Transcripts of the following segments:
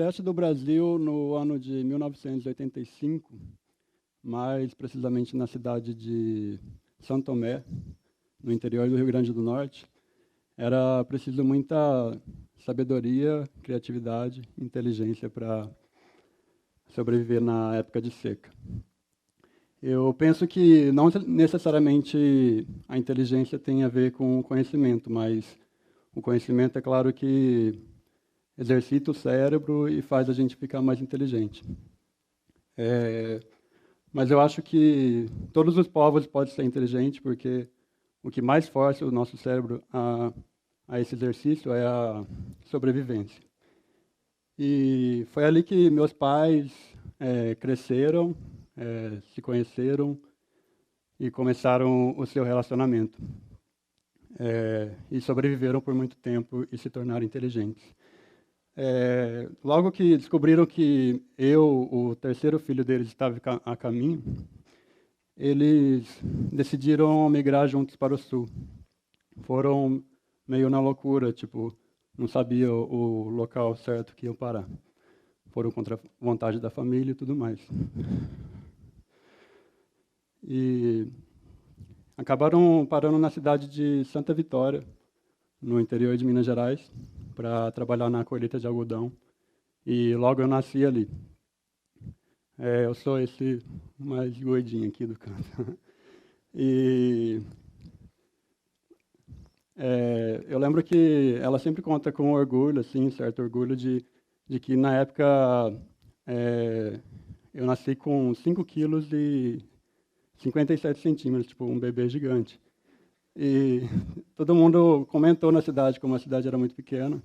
Nordeste do Brasil, no ano de 1985, mais precisamente na cidade de São Tomé, no interior do Rio Grande do Norte, era preciso muita sabedoria, criatividade, inteligência para sobreviver na época de seca. Eu penso que não necessariamente a inteligência tem a ver com o conhecimento, mas o conhecimento é claro que exercita o cérebro e faz a gente ficar mais inteligente. Mas eu acho que todos os povos podem ser inteligentes, porque o que mais força o nosso cérebro a esse exercício é a sobrevivência. E foi ali que meus pais cresceram, se conheceram e começaram o seu relacionamento. E sobreviveram por muito tempo e se tornaram inteligentes. Logo que descobriram que eu, o terceiro filho deles, estava a caminho, eles decidiram migrar juntos para o sul. Foram meio na loucura, tipo, não sabiam o local certo que iam parar. Foram contra a vontade da família e tudo mais. E acabaram parando na cidade de Santa Vitória, no interior de Minas Gerais, para trabalhar na colheita de algodão. E logo eu nasci ali. Eu sou esse mais gordinho aqui do canto. E eu lembro que ela sempre conta com orgulho, assim, certo orgulho de que na época eu nasci com 5 quilos e 57 centímetros, tipo um bebê gigante. E todo mundo comentou na cidade como a cidade era muito pequena.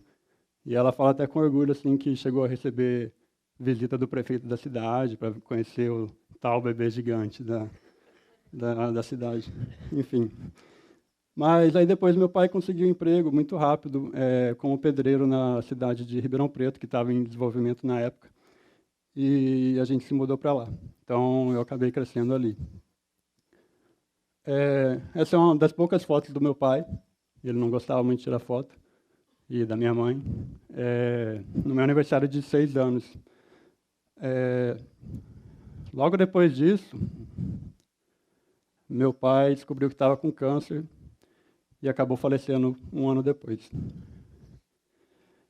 E ela fala até com orgulho assim que chegou a receber visita do prefeito da cidade para conhecer o tal bebê gigante da cidade. Enfim. Mas aí depois meu pai conseguiu um emprego muito rápido como pedreiro na cidade de Ribeirão Preto, que estava em desenvolvimento na época. E a gente se mudou para lá. Então eu acabei crescendo ali. Essa é uma das poucas fotos do meu pai. Ele não gostava muito de tirar foto. E da minha mãe. No meu aniversário de 6 anos. Logo depois disso, meu pai descobriu que estava com câncer e acabou falecendo um ano depois.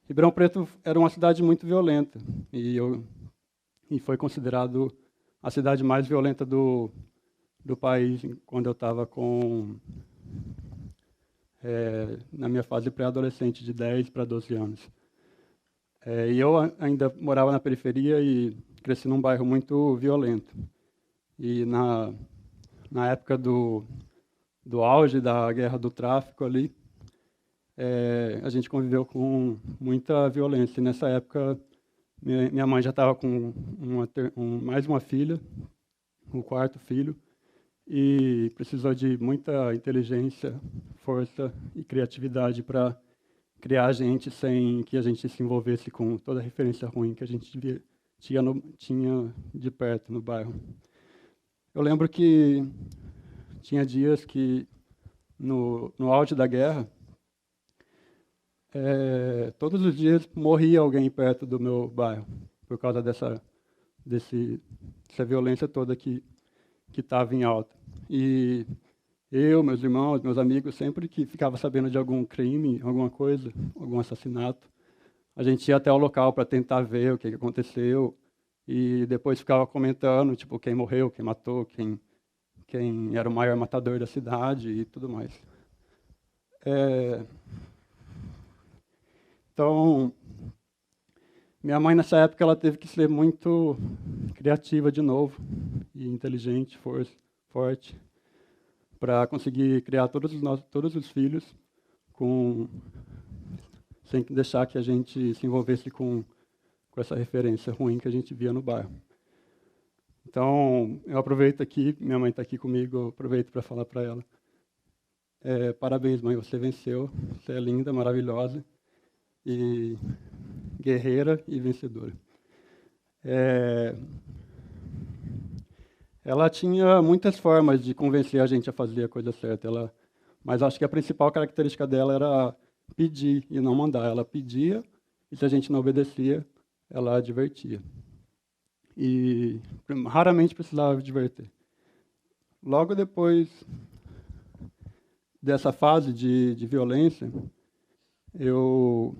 Ribeirão Preto era uma cidade muito violenta e foi considerado a cidade mais violenta do país quando eu estava na minha fase pré-adolescente, de 10 para 12 anos. E eu ainda morava na periferia e cresci num bairro muito violento. E na época do auge da guerra do tráfico ali, a gente conviveu com muita violência. E nessa época, minha mãe já estava com mais uma filha, o quarto filho, e precisou de muita inteligência, força e criatividade para criar a gente sem que a gente se envolvesse com toda a referência ruim que a gente tinha de perto no bairro. Eu lembro que tinha dias que, no auge da guerra, todos os dias morria alguém perto do meu bairro, por causa dessa violência toda que estava em alta. E eu, meus irmãos, meus amigos, sempre que ficava sabendo de algum crime, alguma coisa, algum assassinato, a gente ia até o local para tentar ver o que aconteceu e depois ficava comentando, tipo, quem morreu, quem matou, quem era o maior matador da cidade e tudo mais. Então, minha mãe nessa época ela teve que ser muito criativa de novo e inteligente, forte, para conseguir criar todos os filhos sem deixar que a gente se envolvesse com essa referência ruim que a gente via no bairro. Então, eu aproveito aqui, minha mãe está aqui comigo, eu aproveito para falar para ela. Parabéns, mãe, você venceu, você é linda, maravilhosa, e guerreira e vencedora. Ela tinha muitas formas de convencer a gente a fazer a coisa certa, mas acho que a principal característica dela era pedir e não mandar. Ela pedia, e se a gente não obedecia, ela divertia. E raramente precisava diverter. Logo depois dessa fase de violência, eu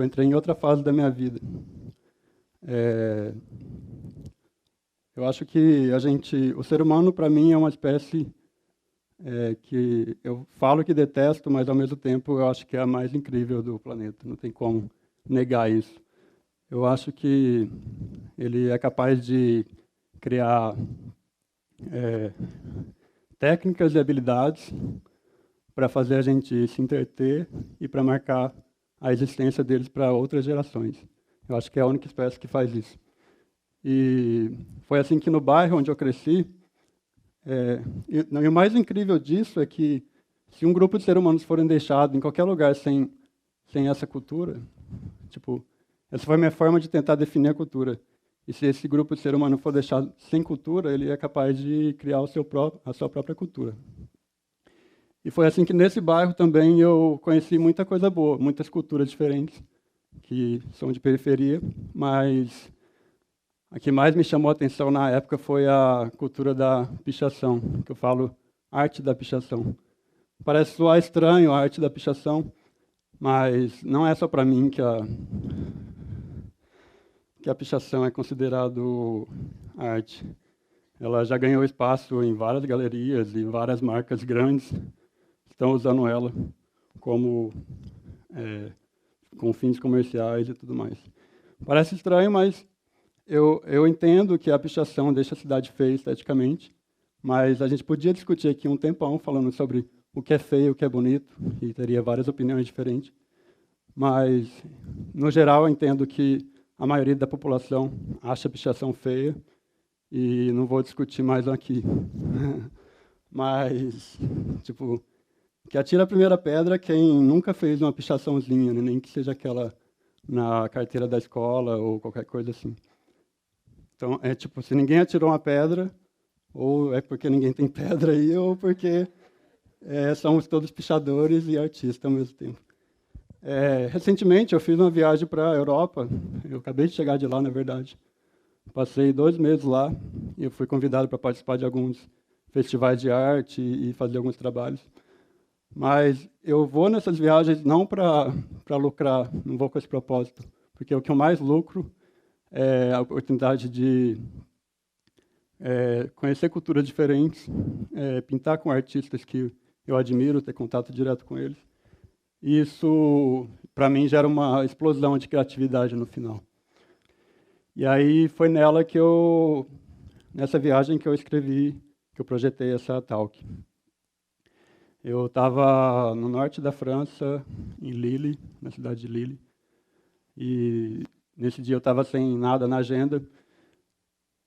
entrei em outra fase da minha vida. Eu acho que o ser humano, para mim, é uma espécie que eu falo que detesto, mas ao mesmo tempo eu acho que é a mais incrível do planeta. Não tem como negar isso. Eu acho que ele é capaz de criar técnicas e habilidades para fazer a gente se entreter e para marcar a existência deles para outras gerações. Eu acho que é a única espécie que faz isso. E foi assim que no bairro onde eu cresci, e o mais incrível disso é que se um grupo de seres humanos forem deixados em qualquer lugar sem essa cultura, tipo, essa foi a minha forma de tentar definir a cultura. E se esse grupo de seres humanos for deixado sem cultura, ele é capaz de criar a sua própria cultura. E foi assim que nesse bairro também eu conheci muita coisa boa, muitas culturas diferentes, que são de periferia, mas a que mais me chamou a atenção na época foi a cultura da pichação, que eu falo arte da pichação. Parece soar estranho a arte da pichação, mas não é só para mim que a pichação é considerado arte. Ela já ganhou espaço em várias galerias e várias marcas grandes estão usando ela como com fins comerciais e tudo mais. Parece estranho, mas eu entendo que a pichação deixa a cidade feia esteticamente, mas a gente podia discutir aqui um tempão falando sobre o que é feio, o que é bonito, e teria várias opiniões diferentes. Mas, no geral, eu entendo que a maioria da população acha a pichação feia, e não vou discutir mais aqui. Mas, tipo, que atira a primeira pedra quem nunca fez uma pichaçãozinha, né? Nem que seja aquela na carteira da escola ou qualquer coisa assim. Então, tipo, se ninguém atirou uma pedra, ou é porque ninguém tem pedra aí, ou porque somos todos pichadores e artistas ao mesmo tempo. Recentemente, eu fiz uma viagem para a Europa. Eu acabei de chegar de lá, na verdade. Passei 2 meses lá e eu fui convidado para participar de alguns festivais de arte e fazer alguns trabalhos. Mas eu vou nessas viagens não para lucrar, não vou com esse propósito, porque o que eu mais lucro é a oportunidade de conhecer culturas diferentes, pintar com artistas que eu admiro, ter contato direto com eles. E isso, para mim, gera uma explosão de criatividade no final. E aí foi nessa viagem que eu escrevi, que eu projetei essa talk. Eu estava no norte da França, em Lille, na cidade de Lille, e nesse dia eu estava sem nada na agenda,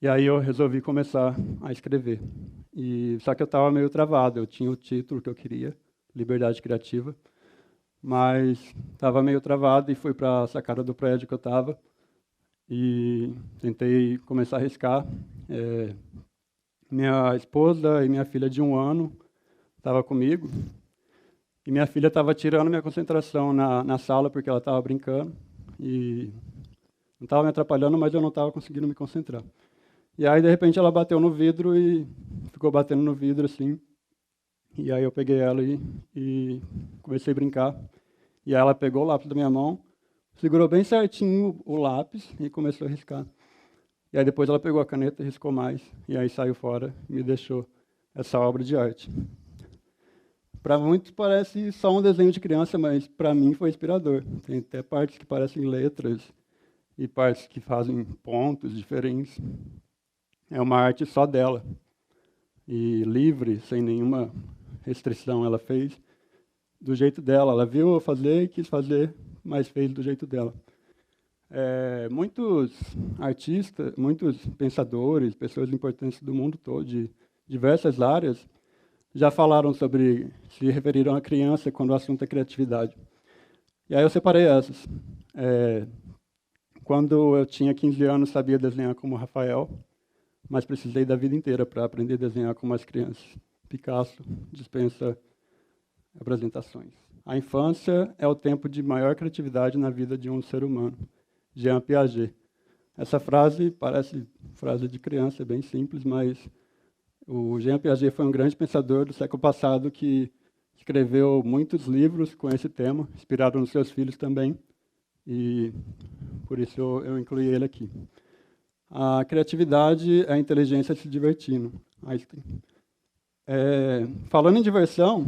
e aí eu resolvi começar a escrever. Só que eu estava meio travado, eu tinha o título que eu queria, Liberdade Criativa, mas estava meio travado e fui para a sacada do prédio que eu estava e tentei começar a riscar. Minha esposa e minha filha de 1 ano estavam comigo, e minha filha estava tirando minha concentração na sala porque ela estava brincando, e não estava me atrapalhando, mas eu não estava conseguindo me concentrar. E aí, de repente, ela bateu no vidro e ficou batendo no vidro assim. E aí eu peguei ela e comecei a brincar. E aí ela pegou o lápis da minha mão, segurou bem certinho o lápis e começou a riscar. E aí depois ela pegou a caneta e riscou mais. E aí saiu fora e me deixou essa obra de arte. Para muitos parece só um desenho de criança, mas para mim foi inspirador. Tem até partes que parecem letras e partes que fazem pontos diferentes. É uma arte só dela. E livre, sem nenhuma restrição, ela fez do jeito dela. Ela viu eu fazer e quis fazer, mas fez do jeito dela. Muitos artistas, muitos pensadores, pessoas importantes do mundo todo, de diversas áreas, já falaram sobre, se referiram à criança quando o assunto é criatividade. E aí eu separei essas. Quando eu tinha 15 anos, sabia desenhar como Rafael, mas precisei da vida inteira para aprender a desenhar como as crianças. Picasso dispensa apresentações. A infância é o tempo de maior criatividade na vida de um ser humano. Jean Piaget. Essa frase parece frase de criança, é bem simples, mas o Jean Piaget foi um grande pensador do século passado que escreveu muitos livros com esse tema, inspirado nos seus filhos também, e por isso eu incluí ele aqui. A criatividade é a inteligência se divertindo. Einstein. Falando em diversão,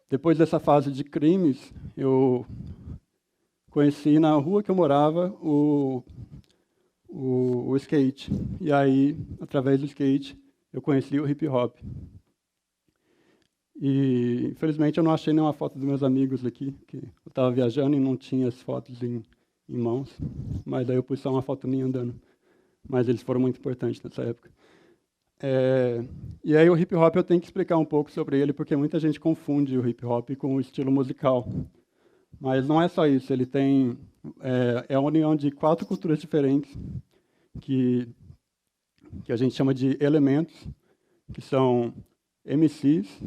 depois dessa fase de crimes, eu conheci na rua que eu morava o skate. E aí, através do skate, eu conheci o hip hop. E, infelizmente, eu não achei nenhuma foto dos meus amigos aqui, que eu estava viajando e não tinha as fotos em mãos. Mas daí eu pus só uma foto minha andando. Mas eles foram muito importantes nessa época. E aí o hip hop eu tenho que explicar um pouco sobre ele, porque muita gente confunde o hip hop com o estilo musical. Mas não é só isso, ele tem a união de 4 culturas diferentes que a gente chama de elementos, que são MCs,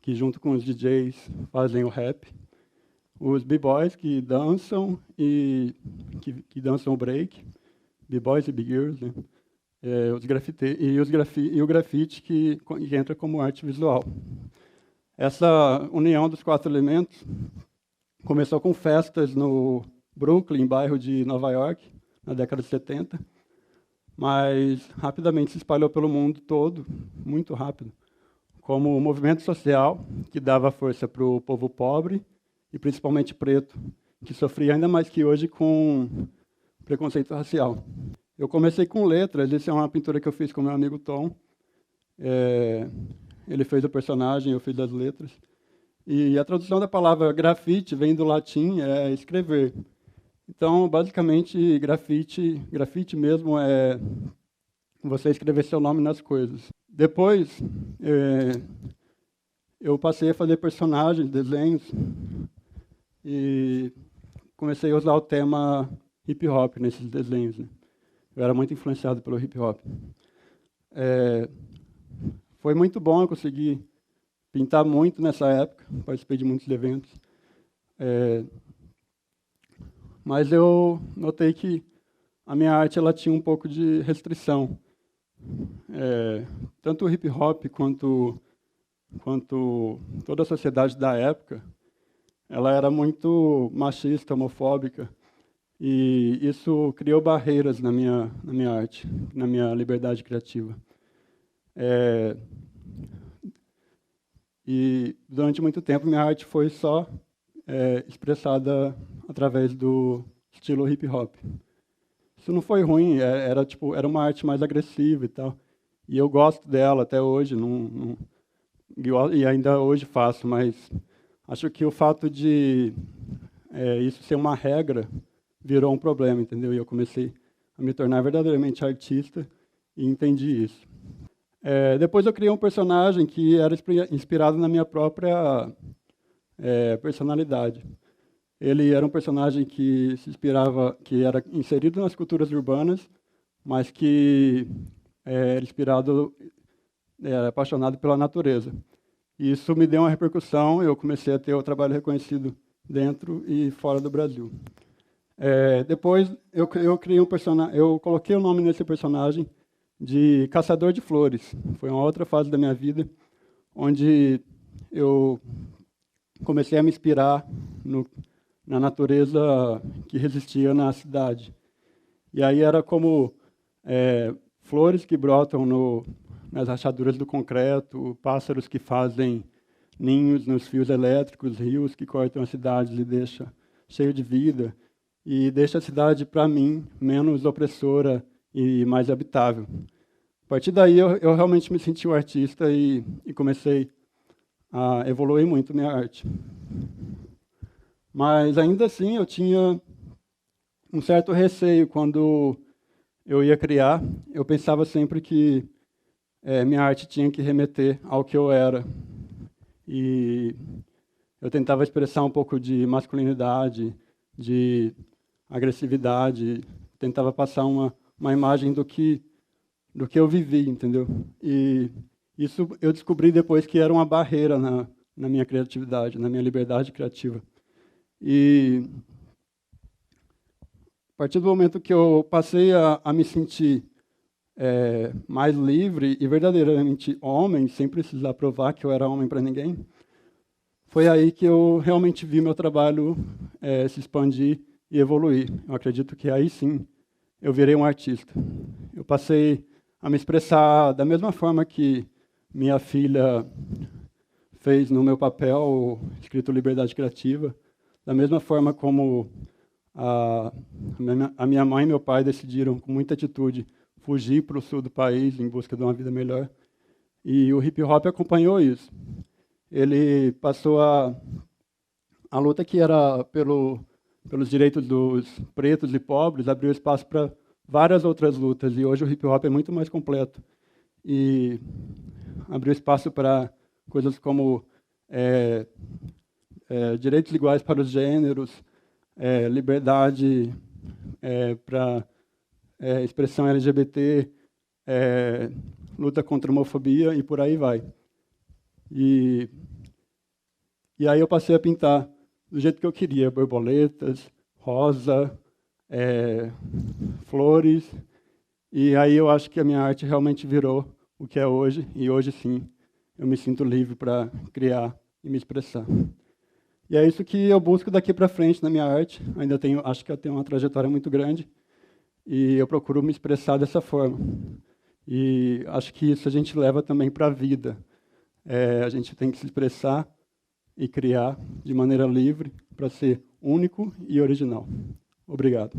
que junto com os DJs fazem o rap, os b-boys que dançam e que dançam o break, b-boys e b-girls, né? O grafite que entra como arte visual. Essa união dos 4 elementos começou com festas no Brooklyn, bairro de Nova York, na década de 70, mas rapidamente se espalhou pelo mundo todo, muito rápido, como um movimento social que dava força para o povo pobre e principalmente preto, que sofria ainda mais que hoje com preconceito racial. Eu comecei com letras, essa é uma pintura que eu fiz com meu amigo Tom. Ele fez o personagem, eu fiz as letras. E a tradução da palavra grafite vem do latim, é escrever. Então, basicamente, grafite mesmo é você escrever seu nome nas coisas. Depois, eu passei a fazer personagens, desenhos, e comecei a usar o tema hip hop nesses desenhos, né? Eu era muito influenciado pelo hip hop. Foi muito bom, eu consegui pintar muito nessa época, participei de muitos eventos. Mas eu notei que a minha arte ela tinha um pouco de restrição. Tanto o hip hop quanto toda a sociedade da época, ela era muito machista, homofóbica, e isso criou barreiras na minha arte, na minha liberdade criativa. E durante muito tempo minha arte foi só expressada através do estilo hip hop. Isso não foi ruim, era uma arte mais agressiva e tal. E eu gosto dela até hoje, e ainda hoje faço, mas acho que o fato de isso ser uma regra virou um problema, entendeu? E eu comecei a me tornar verdadeiramente artista e entendi isso. Depois eu criei um personagem que era inspirado na minha própria personalidade. Ele era um personagem que que era inserido nas culturas urbanas, mas que era apaixonado pela natureza. E isso me deu uma repercussão, eu comecei a ter o trabalho reconhecido dentro e fora do Brasil. Depois eu criei eu coloquei o nome nesse personagem de Caçador de Flores. Foi uma outra fase da minha vida, onde eu comecei a me inspirar na natureza que resistia na cidade. E aí era como flores que brotam nas rachaduras do concreto, pássaros que fazem ninhos nos fios elétricos, rios que cortam as cidades e deixam cheio de vida, e deixa a cidade, para mim, menos opressora e mais habitável. A partir daí, eu realmente me senti um artista e comecei a evoluir muito minha arte. Mas, ainda assim, eu tinha um certo receio quando eu ia criar. Eu pensava sempre que minha arte tinha que remeter ao que eu era. E eu tentava expressar um pouco de masculinidade, de agressividade, tentava passar uma imagem do que do que eu vivi, entendeu? E isso eu descobri depois que era uma barreira na minha criatividade, na minha liberdade criativa. E a partir do momento que eu passei a me sentir mais livre e verdadeiramente homem, sem precisar provar que eu era homem para ninguém, foi aí que eu realmente vi meu trabalho se expandir e evoluir. Eu acredito que aí sim eu virei um artista. Eu passei a me expressar da mesma forma que minha filha fez no meu papel escrito Liberdade Criativa, da mesma forma como a minha mãe e meu pai decidiram, com muita atitude, fugir para o sul do país em busca de uma vida melhor. E o hip hop acompanhou isso. Ele passou a luta que era pelos direitos dos pretos e pobres, abriu espaço para várias outras lutas. E hoje o hip hop é muito mais completo. E abriu espaço para coisas como direitos iguais para os gêneros, liberdade para expressão LGBT, luta contra a homofobia e por aí vai. E aí eu passei a pintar do jeito que eu queria, borboletas, rosa, flores, e aí eu acho que a minha arte realmente virou o que é hoje, e hoje sim eu me sinto livre para criar e me expressar. E é isso que eu busco daqui para frente na minha arte. Acho que eu tenho uma trajetória muito grande e eu procuro me expressar dessa forma. E acho que isso a gente leva também para a vida. A gente tem que se expressar e criar de maneira livre para ser único e original. Obrigado.